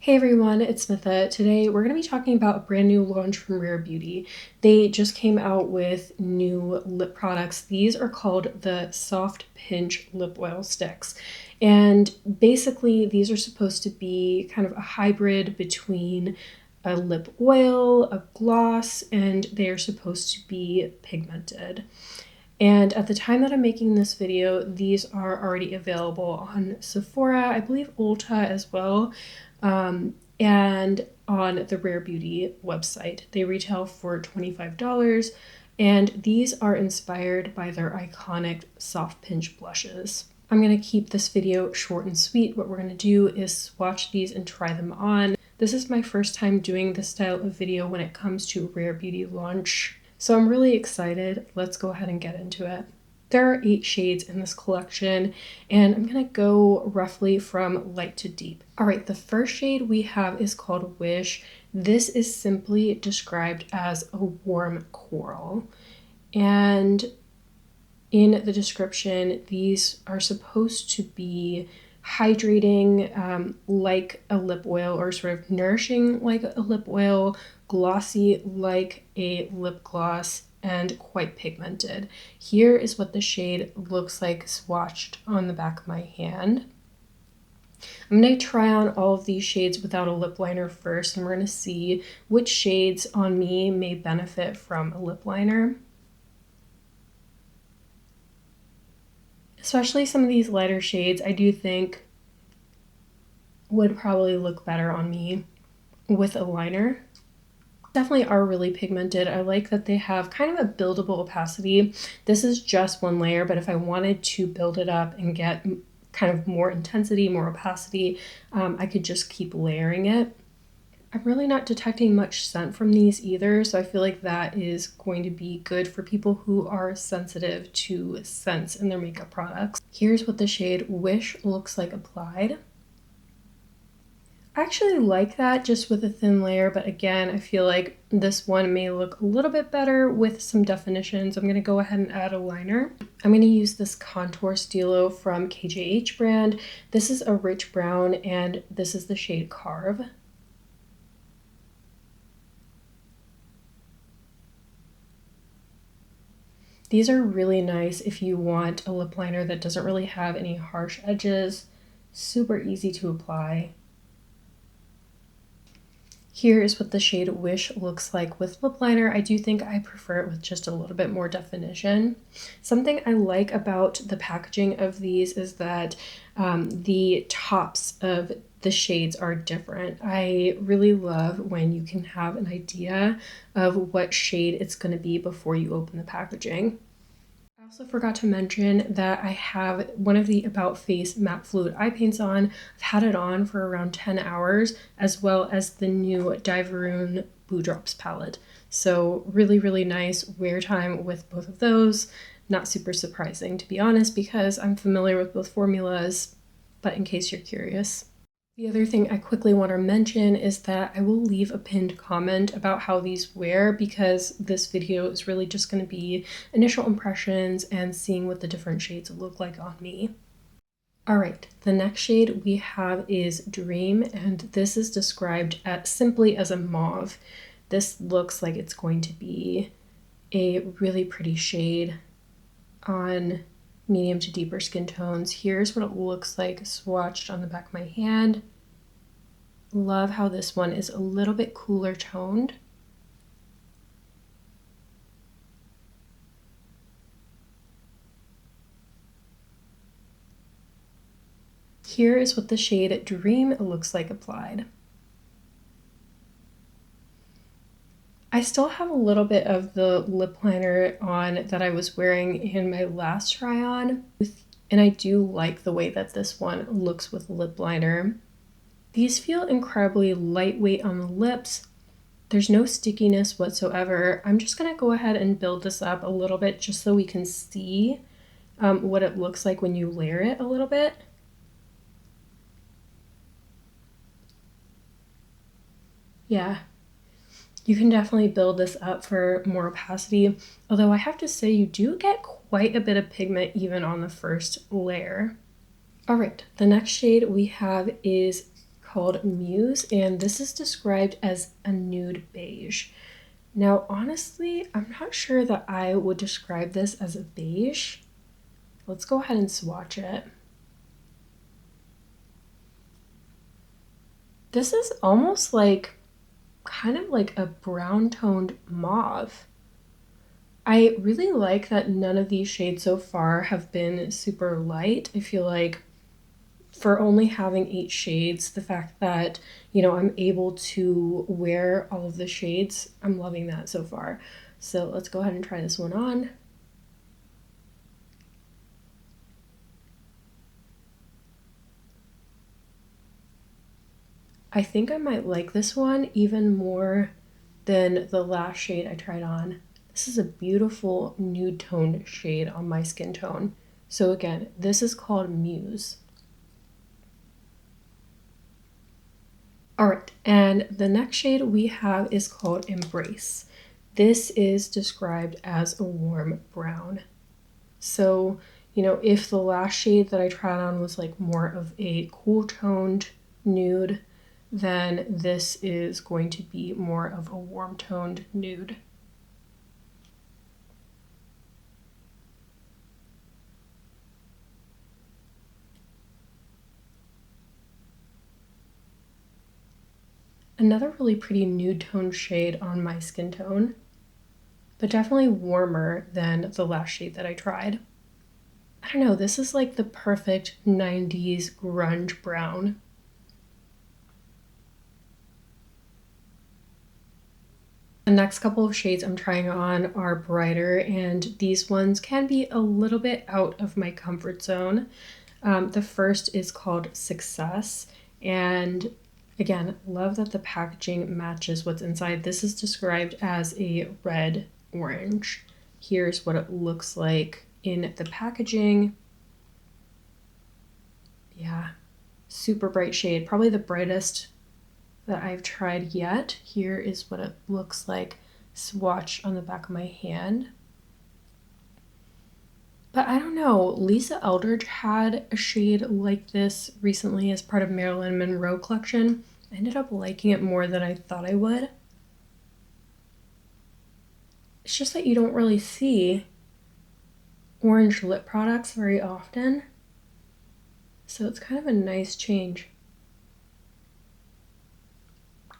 Hey everyone, it's Smitha. Today we're going to be talking about a brand new launch from Rare Beauty. They just came out with new lip products. These are called the Soft Pinch Lip Oil Sticks. And basically these are supposed to be kind of a hybrid between a lip oil, a gloss, and they are supposed to be pigmented. And at the time that I'm making this video, these are already available on Sephora, I believe Ulta as well, and on the Rare Beauty website. They retail for $25, and these are inspired by their iconic soft pinch blushes. I'm going to keep this video short and sweet. What we're going to do is swatch these and try them on. This is my first time doing this style of video when it comes to Rare Beauty launch, so I'm really excited. Let's go ahead and get into it. There are 8 shades in this collection, and I'm gonna go roughly from light to deep. All right, the first shade we have is called Wish. This is simply described as a warm coral. And in the description, these are supposed to be hydrating like a lip oil, or sort of nourishing like a lip oil, glossy like a lip gloss, and quite pigmented. Here is what the shade looks like swatched on the back of my hand. I'm going to try on all of these shades without a lip liner first, and we're going to see which shades on me may benefit from a lip liner. Especially some of these lighter shades, I do think would probably look better on me with a liner. Definitely are really pigmented. I like that they have kind of a buildable opacity. This is just one layer, but if I wanted to build it up and get kind of more intensity, more opacity, I could just keep layering it. I'm really not detecting much scent from these either, so I feel like that is going to be good for people who are sensitive to scents in their makeup products. Here's what the shade Wish looks like applied. I actually like that just with a thin layer, but again, I feel like this one may look a little bit better with some definition, so I'm going to go ahead and add a liner. I'm going to use this contour stilo from KJH brand. This is a rich brown, and this is the shade Carve. These are really nice if you want a lip liner that doesn't really have any harsh edges. Super easy to apply. Here is what the shade Wish looks like with lip liner. I do think I prefer it with just a little bit more definition. Something I like about the packaging of these is that the tops of the shades are different. I really love when you can have an idea of what shade it's going to be before you open the packaging. I also forgot to mention that I have one of the About Face matte fluid eye paints on. I've had it on for around 10 hours, as well as the new Diveroon Boo Drops palette. So really, really nice wear time with both of those. Not super surprising, to be honest, because I'm familiar with both formulas, but in case you're curious. The other thing I quickly want to mention is that I will leave a pinned comment about how these wear, because this video is really just going to be initial impressions and seeing what the different shades look like on me. Alright, the next shade we have is Dream, and this is described simply as a mauve. This looks like it's going to be a really pretty shade on medium to deeper skin tones. Here's what it looks like swatched on the back of my hand. Love how this one is a little bit cooler toned. Here is what the shade Dream looks like applied. I still have a little bit of the lip liner on that I was wearing in my last try on, and I do like the way that this one looks with lip liner. These feel incredibly lightweight on the lips. There's no stickiness whatsoever. I'm just gonna go ahead and build this up a little bit just so we can see what it looks like when you layer it a little bit. Yeah, you can definitely build this up for more opacity, although I have to say you do get quite a bit of pigment even on the first layer. All right, the next shade we have is called Muse, and this is described as a nude beige. Now, honestly, I'm not sure that I would describe this as a beige. Let's go ahead and swatch it. This is almost like, kind of like a brown toned mauve. I really like that none of these shades so far have been super light. I feel like for only having 8 shades, the fact that, I'm able to wear all of the shades, I'm loving that so far. So let's go ahead and try this one on. I think I might like this one even more than the last shade I tried on. This is a beautiful nude toned shade on my skin tone. So again, this is called Muse. All right, and the next shade we have is called Embrace. This is described as a warm brown. So, if the last shade that I tried on was like more of a cool toned nude, then this is going to be more of a warm toned nude. Another really pretty nude tone shade on my skin tone, but definitely warmer than the last shade that I tried. I don't know, this is like the perfect 90s grunge brown. The next couple of shades I'm trying on are brighter, and these ones can be a little bit out of my comfort zone. The first is called Success, and again, love that the packaging matches what's inside. This is described as a red orange. Here's what it looks like in the packaging. Yeah, super bright shade, probably the brightest that I've tried yet. Here is what it looks like swatched on the back of my hand. But I don't know, Lisa Eldridge had a shade like this recently as part of Marilyn Monroe collection. I ended up liking it more than I thought I would. It's just that you don't really see orange lip products very often. So it's kind of a nice change.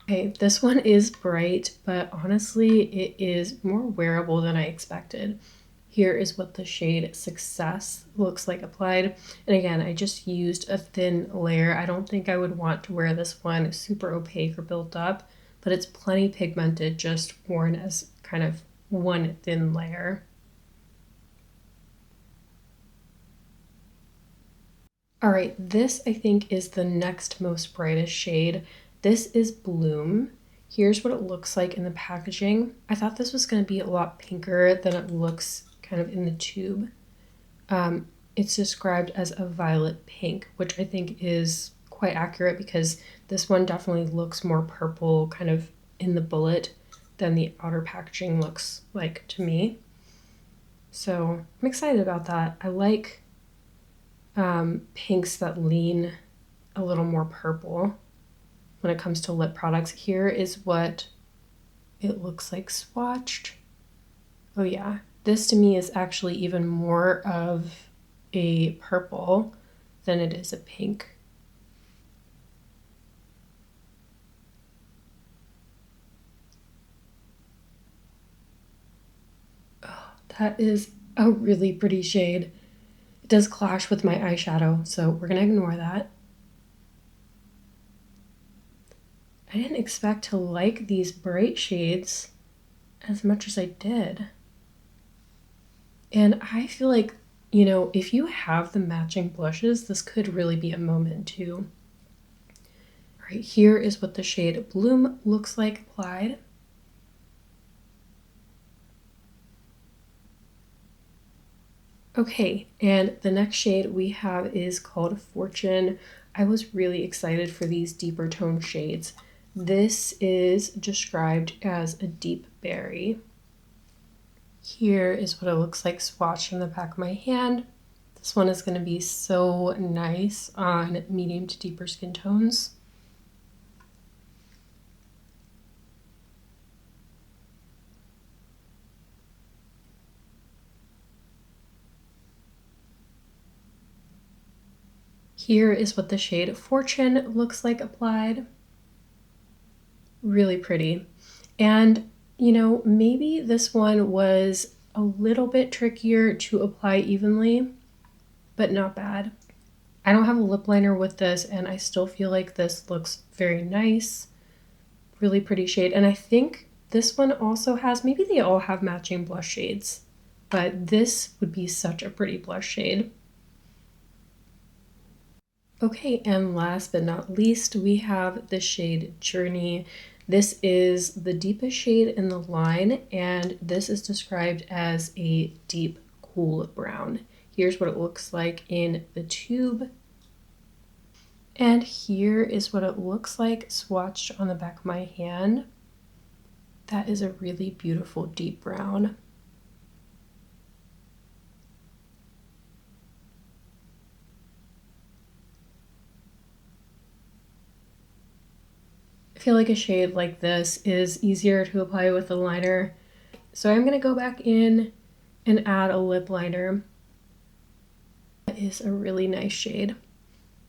Okay, this one is bright, but honestly, it is more wearable than I expected. Here is what the shade Success looks like applied. And again, I just used a thin layer. I don't think I would want to wear this one super opaque or built up, but it's plenty pigmented, just worn as kind of one thin layer. All right, this I think is the next most brightest shade. This is Bloom. Here's what it looks like in the packaging. I thought this was going to be a lot pinker than it looks kind of in the tube. It's described as a violet pink, which I think is quite accurate because this one definitely looks more purple kind of in the bullet than the outer packaging looks like to me. So I'm excited about that. I like pinks that lean a little more purple when it comes to lip products. Here is what it looks like swatched. Oh yeah, this to me is actually even more of a purple than it is a pink. Oh, that is a really pretty shade. It does clash with my eyeshadow, so we're gonna ignore that. I didn't expect to like these bright shades as much as I did. And I feel like, if you have the matching blushes, this could really be a moment too. All right, here is what the shade Bloom looks like applied. Okay, and the next shade we have is called Fortune. I was really excited for these deeper tone shades. This is described as a deep berry. Here is what it looks like swatched on the back of my hand. This one is going to be so nice on medium to deeper skin tones. Here is what the shade Fortune looks like applied. Really pretty. And, you know, maybe this one was a little bit trickier to apply evenly, but not bad. I don't have a lip liner with this, and I still feel like this looks very nice. Really pretty shade. And I think this one also has, maybe they all have matching blush shades, but this would be such a pretty blush shade. Okay, and last but not least, we have the shade Journey. This is the deepest shade in the line, and this is described as a deep, cool brown. Here's what it looks like in the tube. And here is what it looks like swatched on the back of my hand. That is a really beautiful deep brown. I feel like a shade like this is easier to apply with a liner. So I'm going to go back in and add a lip liner. That is a really nice shade.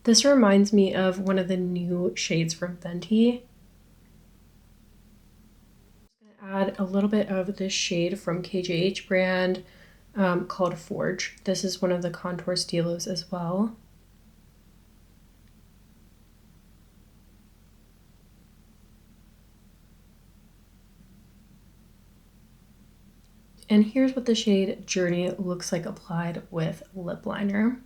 This reminds me of one of the new shades from Fenty. I'm going to add a little bit of this shade from KJH brand called Forge. This is one of the contour stilos as well. And here's what the shade Journey looks like applied with lip liner.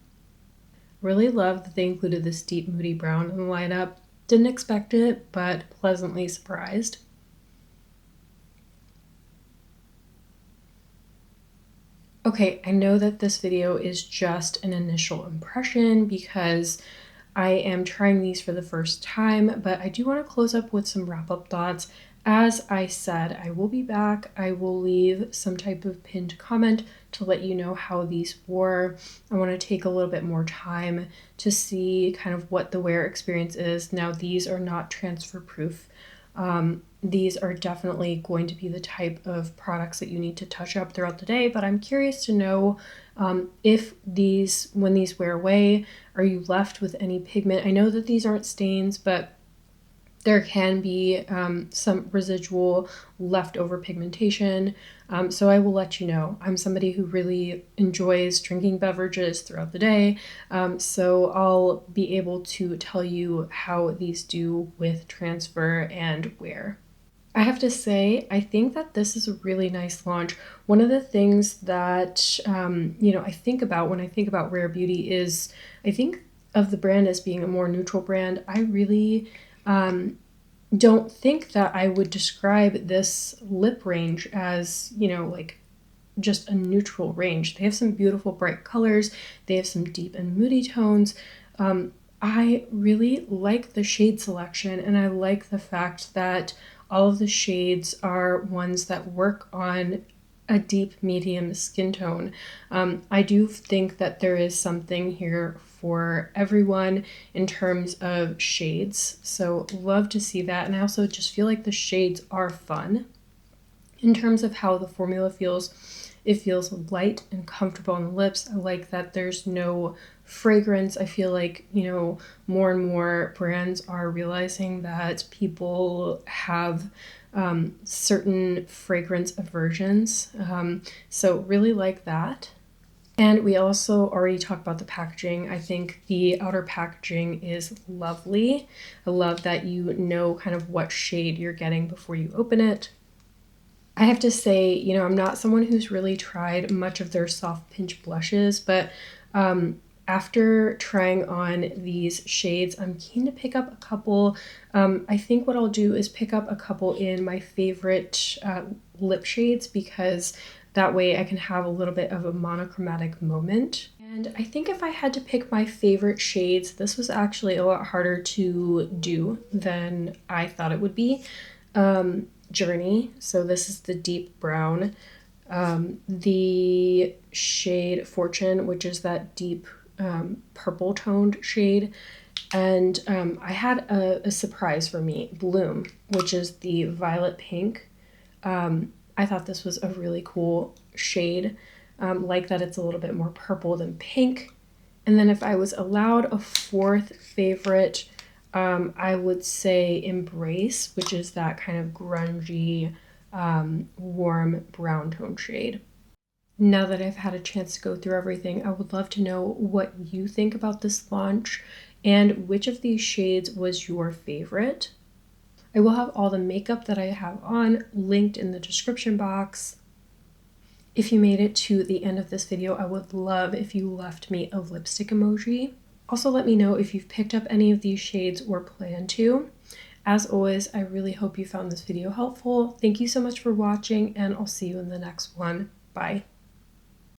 Really love that they included this deep moody brown in the lineup. Didn't expect it, but pleasantly surprised. Okay, I know that this video is just an initial impression because I am trying these for the first time, but I do want to close up with some wrap-up thoughts. As I said, I will be back. I will leave some type of pinned comment to let you know how these wore. I want to take a little bit more time to see kind of what the wear experience is. Now, these are not transfer proof. These are definitely going to be the type of products that you need to touch up throughout the day, but I'm curious to know if these, when these wear away, are you left with any pigment? I know that these aren't stains, but there can be some residual leftover pigmentation, so I will let you know. I'm somebody who really enjoys drinking beverages throughout the day, so I'll be able to tell you how these do with transfer and wear. I have to say, I think that this is a really nice launch. One of the things that, I think about when I think about Rare Beauty is I think of the brand as being a more neutral brand. I really don't think that I would describe this lip range as, like just a neutral range. They have some beautiful bright colors. They have some deep and moody tones. I really like the shade selection, and I like the fact that all of the shades are ones that work on a deep medium skin tone. I do think that there is something here for everyone in terms of shades, so love to see that. And I also just feel like the shades are fun. In terms of how the formula feels, it feels light and comfortable on the lips. I like that there's no fragrance. I feel like, more and more brands are realizing that people have certain fragrance aversions. So really like that. And we also already talked about the packaging. I think the outer packaging is lovely. I love that you know kind of what shade you're getting before you open it. I have to say, I'm not someone who's really tried much of their soft pinch blushes, but after trying on these shades, I'm keen to pick up a couple. I think what I'll do is pick up a couple in my favorite lip shades, because that way I can have a little bit of a monochromatic moment. And I think if I had to pick my favorite shades, this was actually a lot harder to do than I thought it would be. Journey, so this is the deep brown. The shade Fortune, which is that deep purple toned shade. And I had a surprise for me, Bloom, which is the violet pink. I thought this was a really cool shade. Like that it's a little bit more purple than pink. And then if I was allowed a fourth favorite, I would say Embrace, which is that kind of grungy, warm brown tone shade. Now that I've had a chance to go through everything, I would love to know what you think about this launch and which of these shades was your favorite. I will have all the makeup that I have on linked in the description box. If you made it to the end of this video, I would love if you left me a lipstick emoji. Also, let me know if you've picked up any of these shades or plan to. As always, I really hope you found this video helpful. Thank you so much for watching, and I'll see you in the next one. Bye.